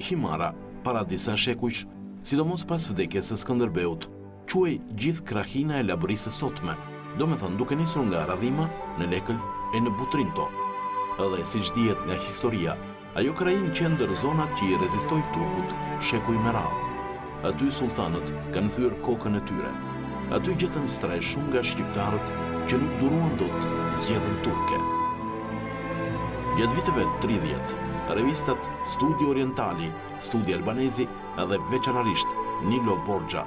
Himara, para disa shekujsh, sidomos pas vdekjes së Skënderbeut, quaj gjithë krahina e labërisë sotme, do me thënë duke nisur nga Radhima, në Lekël e në Butrinto. Edhe siç dihet nga historia, ajo krahin qendër zonat që i rezistoi turkut shekuj me radhë. Aty sultanët kanë thyer kokën e tyre. Aty gjetën stres shumë nga shqiptarët që nuk duruan dot zgjedhjen turke. Gjatë viteve 30, revistat Studi Orientali, Studi Albanezi edhe veçanërisht Nilo Borxha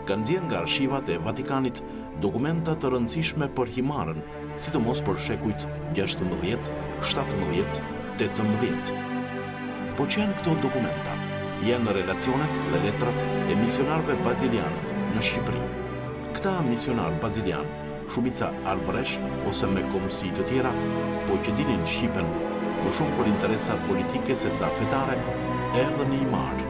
kanë nxjerrë nga arshivat e Vatikanit dokumenta të rëndësishme për Himarën, sidomos për shekujt 16, 17, 18. Po që janë këto dokumenta? Janë relacionet dhe letrat e misionarëve bazilian në Shqipëri. Këta misionar bazilian, shumica arbëresh ose me komësi të tjera, po që dinin Shqipen më shumë për interesa politike se sa fetare, erdhën në Himar.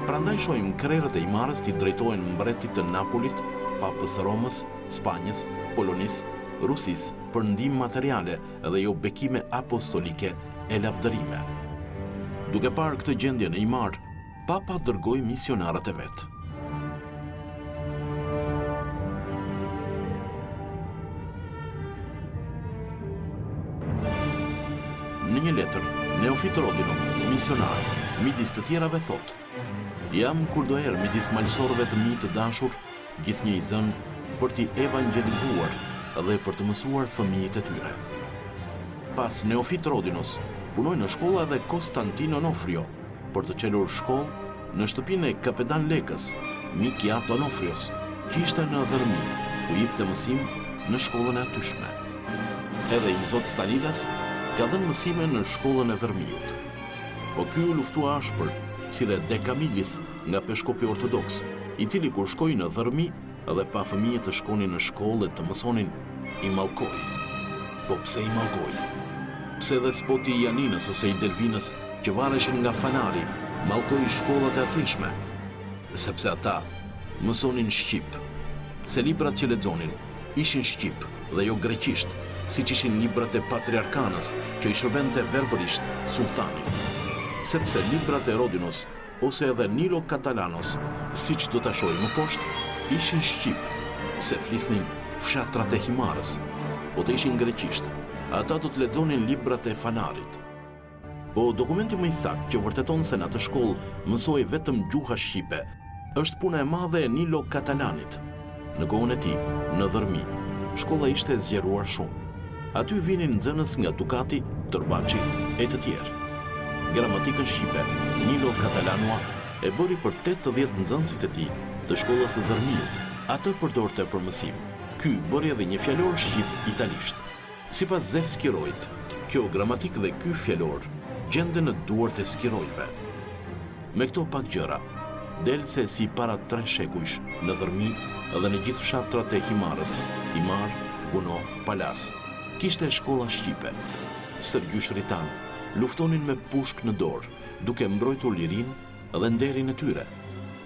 Prandaj shohim krerët e Himarës t'i drejtohen mbretit të Napolit, papës Romës, Spanjës, Polonisë, Rusisë për ndihmë materiale dhe jo bekime apostolike e lavdërime. Duke parë këtë gjendje në Himar, Papa dërgoi misionarët e vet. Në një letër, Neofit Rodino, misionar, midis të tjerave thot: "Jam kurdoher midis malësorëve të mi të dashur, gjithnjë i zënë, për t'i evangelizuar dhe për të mësuar fëmijët e tyre." Pas Neofit Rodinos, punoi në shkolla dhe Konstantin Onofrio, për të qelur shkollë në shtëpinë e kapetan Lekës, Mikiat Onofrios, që ishte në Dhërmi, ku jepte mësim në shkollën e atyshme. Edhe Imzot Stanilas ka dhënë mësime në shkollën e Dhërmiut. Po ky u luftua ashpër, si dhe Dekamilis nga Peshkopi Ortodoks, i cili kur shkoi në Dhërmi dhe pa fëmijët të shkonin në shkollë dhe të mësonin, i mallkoi. Po pse i mallkoi? Pse dhe spoti i Janinës ose i Delvinës, që vareshin nga fanari, mallkoi shkollat e atishme? Sepse ata mësonin shqip. Se librat që lexonin ishin shqip dhe jo greqisht, siç ishin librat e patriarkanës që i shërbente verbërisht sultanit. Sepse librat e Rodinos ose edhe Nilo Katalanos, siç do ta shohim më poshtë, ishin shqip, se flisnin fshatrat e Himarës, po të ishin greqisht, ata do të lexonin librat e fanarit. Po dokumenti më i saktë që vërteton se në atë shkollë mësoi vetëm gjuha shqipe, është puna e madhe e Nilo Katalanit. Në kohën e tij, në Dhërmi, shkolla ishte zgjeruar shumë. Aty vinin nxënës nga Ducati, Tërbaçi e të tjerë. Gramatikën shqipe, Nilo Katalanua e bëri për 80 nxënësit e tij të shkollës së Dhërmiut. Atë përdorte për mësim. Ky bëri edhe një fjalor shqip italisht. Sipas Zef Skirojit, kjo gramatik dhe ky fjalor gjenden në duart e Skirojve. Me këto pak gjëra, del se si para 3 shekujsh në Dhërmi dhe në gjithë fshatrat e Himarës, Himar, Vuno, Palas, kishte shkolla shqipe. Sërgjyshritan luftonin me pushk në dorë, duke mbrojtur lirinë dhe nderin e tyre,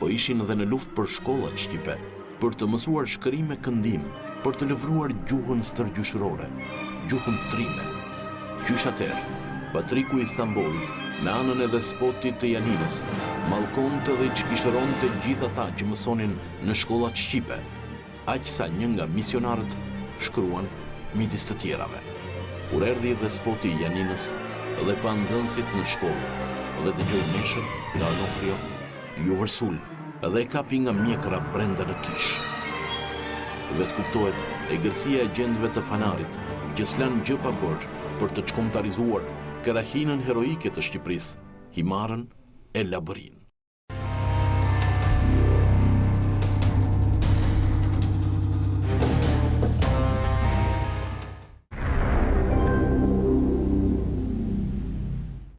po ishin edhe në luftë për shkollat shqipe, për të mësuar shkrim e këndim, për të lëvruar gjuhën stërgjyshërore, gjuhën trime. Qysh atëherë, Patriku i Stambollit, në anën e despotit të Janinës, mallkonte dhe çkishëronte gjithë ata që mësonin në shkollat shqipe, aq sa një nga misionarët shkruan midis të tjerave. Kur erdhi despoti i Janinës dhe pa nxënësit në shkollë dhe dëgjoi meshën nga Onofrio, ju vërsul dhe e kapi nga mjekra brenda në kish. Vetë kuptohet egërsia e gjendëve të fanarit, që s'lan gjë pa bërë për të çkomtarizuar krahinën heroike të Shqipërisë, Himarën e Labërinë.